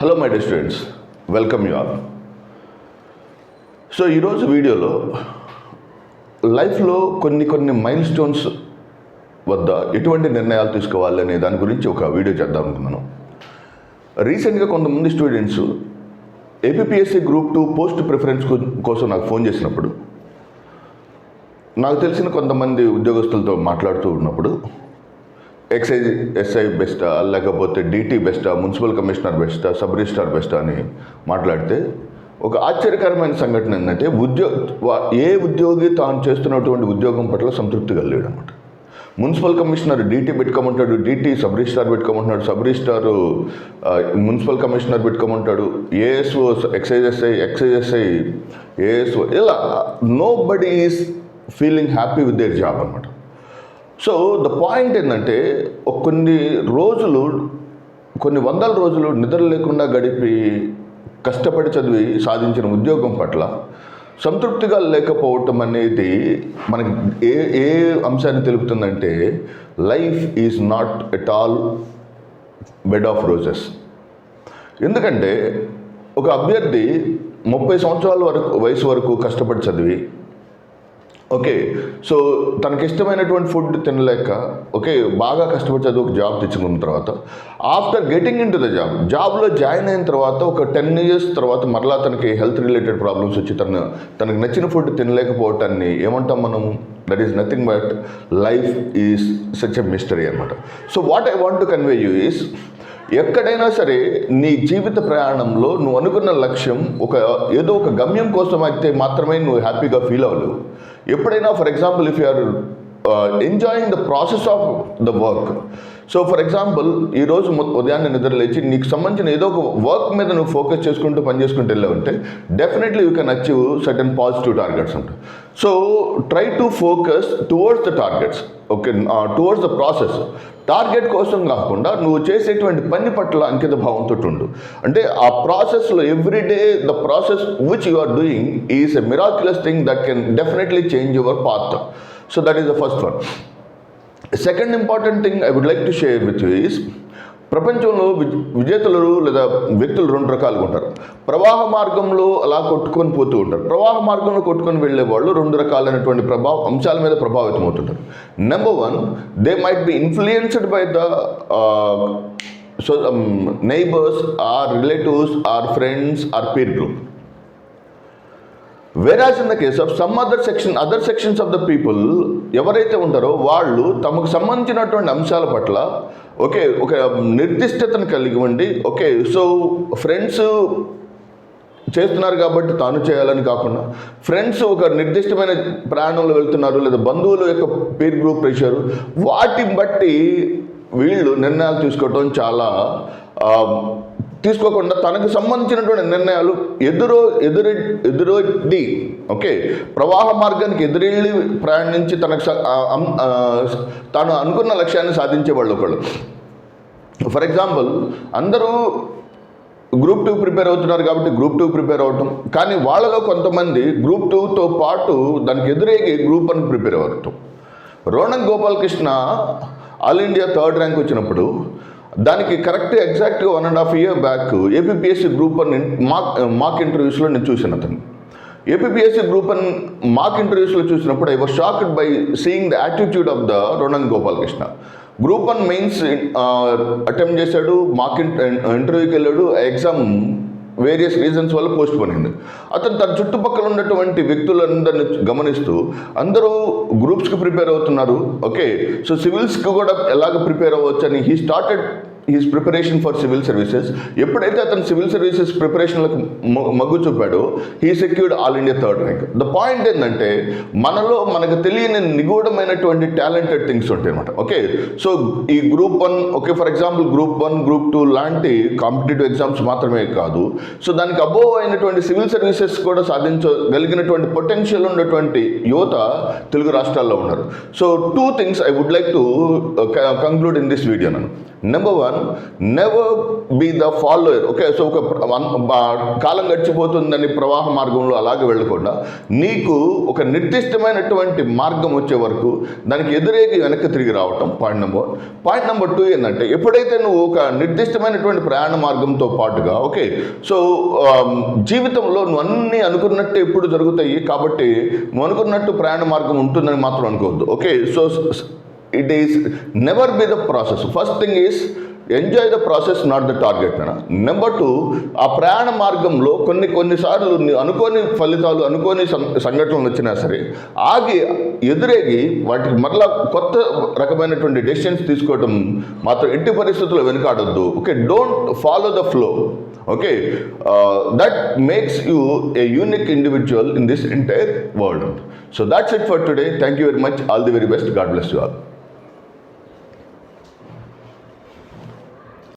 Hello my dear students, welcome you all. So ఈరోజు వీడియోలో లైఫ్లో కొన్ని మైల్ స్టోన్స్ వద్ద ఎటువంటి నిర్ణయాలు తీసుకోవాలి అనే దాని గురించి ఒక వీడియో చేద్దాం అనుకున్నాను. రీసెంట్గా కొంతమంది students APPSC group 2 post preference కోసం నాకు ఫోన్ చేసినప్పుడు, నాకు తెలిసిన కొంతమంది ఉద్యోగస్తులతో మాట్లాడుతూ ఉన్నప్పుడు ఎక్సైజ్ ఎస్ఐ బెస్టా, లేకపోతే డీటీ బెస్టా, మున్సిపల్ కమిషనర్ బెస్టా, సబ్ రిజిస్ట్రార్ బెస్టా అని మాట్లాడితే ఒక ఆశ్చర్యకరమైన సంఘటన ఏంటంటే ఏ ఉద్యోగి తాను చేస్తున్నటువంటి ఉద్యోగం పట్ల సంతృప్తిగా లేడు అనమాట. మున్సిపల్ కమిషనర్ డీటీ పెట్టుకోమంటాడు, డీటీ సబ్ రిజిస్ట్రార్ పెట్టుకోమంటున్నాడు, సబ్ రిజిస్ట్రార్ మున్సిపల్ కమిషనర్ పెట్టుకోమంటాడు, ఏఎస్ఓ ఎక్సైజ్ ఎస్ఐ ఏఎస్ఓ, ఇలా nobody is feeling happy with their job అనమాట. సో ద పాయింట్ ఏంటంటే కొన్ని వందల రోజులు నిద్ర లేకుండా గడిపి కష్టపడి చదివి సాధించిన ఉద్యోగం పట్ల సంతృప్తిగా లేకపోవటం అనేది మనకి ఏ అంశాన్ని తెలుపుతుందంటే life is not at all bed of roses. ఎందుకంటే ఒక అభ్యర్థి 30 సంవత్సరాల వయసు వరకు కష్టపడి చదివి సో తనకిష్టమైనటువంటి ఫుడ్ తినలేక బాగా కష్టపడి చదివి ఒక జాబ్ తెచ్చుకున్న తర్వాత after getting in to the జాబ్లో జాయిన్ అయిన తర్వాత ఒక 10 years తర్వాత మరలా తనకి హెల్త్ రిలేటెడ్ ప్రాబ్లమ్స్ వచ్చి తనకు నచ్చిన ఫుడ్ తినలేకపోవటాన్ని ఏమంటాం మనం? That is nothing but life is such a mystery అనమాట. So what I want to convey you is, ఎక్కడైనా సరే నీ జీవిత ప్రయాణంలో నువ్వు అనుకున్న లక్ష్యం ఏదో ఒక గమ్యం కోసం అయితే మాత్రమే నువ్వు హ్యాపీగా ఫీల్ అవ్వలేవు. ఎప్పుడైనా for example if you are enjoying the process of the work. So for example ఈరోజు ఉదయాన్నే నిద్ర లేచి నీకు సంబంధించిన ఏదో ఒక వర్క్ మీద నువ్వు ఫోకస్ చేసుకుంటూ పని చేసుకుంటూ వెళ్ళావంటే definitely you can achieve certain positive targets ఉంటాయి. So try to focus towards the targets, towards the process. Target కోసం కాకుండా నువ్వు చేసేటువంటి పని పట్ల అంకిత భావంతో ఉండు. అంటే ఆ ప్రాసెస్లో everyday the process which you are doing is a miraculous thing that can definitely change your path. So that is the first one. Second important thing I would like to share with you is, ప్రపంచంలో విజేతలు లేదా వ్యక్తులు 2 రకాలుగా ఉంటారు. ప్రవాహ మార్గంలో అలా కొట్టుకొని పోతూ ఉంటారు. ప్రవాహ మార్గంలో కొట్టుకొని వెళ్ళే వాళ్ళు 2 రకాలైనటువంటి అంశాల మీద ప్రభావితం అవుతుంటారు. Number 1, they might be influenced by the neighbours or relatives or friends or peer group. Whereas in the case of some other sections of the people, ఎవరైతే ఉంటారో వాళ్ళు తమకు సంబంధించినటువంటి అంశాల పట్ల ఒక నిర్దిష్టతను కలిగి ఉండి సో ఫ్రెండ్స్ చేస్తున్నారు కాబట్టి తాను చేయాలని కాకుండా, ఫ్రెండ్స్ ఒక నిర్దిష్టమైన ప్రయాణంలో వెళ్తున్నారు లేదా బంధువుల యొక్క పీర్ గ్రూప్ ప్రెషర్, వాటిని బట్టి వీళ్ళు నిర్ణయాలు తీసుకోవటం తీసుకోకుండా తనకు సంబంధించినటువంటి నిర్ణయాలు ఎదురొడ్డి ప్రవాహ మార్గానికి ఎదురెళ్ళి ప్రయాణించి తాను అనుకున్న లక్ష్యాన్ని సాధించేవాళ్ళు ఒకళ్ళు. ఫర్ ఎగ్జాంపుల్, అందరూ గ్రూప్ 2 ప్రిపేర్ అవుతున్నారు కాబట్టి గ్రూప్ 2 ప్రిపేర్ అవటం, కానీ వాళ్ళలో కొంతమంది గ్రూప్ 2తో పాటు దానికి ఎదురేగి గ్రూప్ 1 ప్రిపేర్ అవ్వటం. Ronanki Gopalakrishna all India 3rd rank వచ్చినప్పుడు దానికి ఎగ్జాక్ట్గా 1.5 year బ్యాక్ ఏపీపీఎస్సీ గ్రూప్ 1 మాక్ ఇంటర్వ్యూస్లో నేను చూశాను. అతను ఏపీపీఎస్సీ గ్రూప్ 1 మాక్ ఇంటర్వ్యూస్లో చూసినప్పుడు I was shocked by seeing the attitude of the Ronanki Gopalakrishna. Group 1 mains attempt చేశాడు, మాక్ ఇంటర్వ్యూకి వెళ్ళాడు, ఎగ్జామ్ వేరియస్ రీజన్స్ వల్ల పోస్ట్ పోన్ అయింది. అతను తన చుట్టుపక్కల ఉన్నటువంటి వ్యక్తులందరినీ గమనిస్తూ అందరూ గ్రూప్స్కి ప్రిపేర్ అవుతున్నారు, సో సివిల్స్కి కూడా ఎలాగ ప్రిపేర్ అవ్వచ్చు అని he started his preparation for civil services. ఎప్పుడైతే అతను సివిల్ సర్వీసెస్ ప్రిపరేషన్లకు మగ్గు చూపాడో he secured all India 3rd rank. The point ఏంటంటే మనకు తెలియని నిగూఢమైనటువంటి టాలెంటెడ్ థింగ్స్ ఉంటాయి అనమాట. సో ఈ group 1 for example group 1, group 2 లాంటి కాంపిటేటివ్ ఎగ్జామ్స్ మాత్రమే కాదు, సో దానికి అబోవ్ అయినటువంటి సివిల్ సర్వీసెస్ కూడా సాధించగలిగినటువంటి పొటెన్షియల్ ఉన్నటువంటి యువత తెలుగు రాష్ట్రాల్లో ఉన్నారు. So 2 things I would like to conclude in this video. Number 1, never be the follower. Okay, so ఒక కాలం గడిచిపోతుందని ప్రవాహ మార్గంలో అలాగే వెళ్ళకుండా నీకు ఒక నిర్దిష్టమైనటువంటి మార్గం వచ్చే వరకు దానికి ఎదురేగి వెనక్కి తిరిగి రావటం పాయింట్ నెంబర్ 1. పాయింట్ నెంబర్ 2 ఏంటంటే, ఎప్పుడైతే నువ్వు ఒక నిర్దిష్టమైనటువంటి ప్రయాణ మార్గంతో పాటుగా, ఓకే, సో జీవితంలో నువ్వు అన్నీ అనుకున్నట్టు ఎప్పుడు జరుగుతాయి కాబట్టి నువ్వు అనుకున్నట్టు ప్రయాణ మార్గం ఉంటుందని మాత్రం అనుకోవద్దు. Okay, so it is never be the process. First thing is enjoy the process, not the target. Number 2, ఆ ప్రయాణ మార్గంలో కొన్నిసార్లు అనుకోని ఫలితాలు, అనుకోని సంఘటనలు వచ్చినా సరే ఆగి ఎదురేగి వాటికి మరలా కొత్త రకమైనటువంటి డెసిషన్స్ తీసుకోవటం మాత్రం ఎట్టి పరిస్థితుల్లో వెనుకాడొద్దు. Okay, don't follow the flow. Okay, that makes you a unique individual in this entire world. So that's it for today. Thank you very much. All the very best. God bless you all.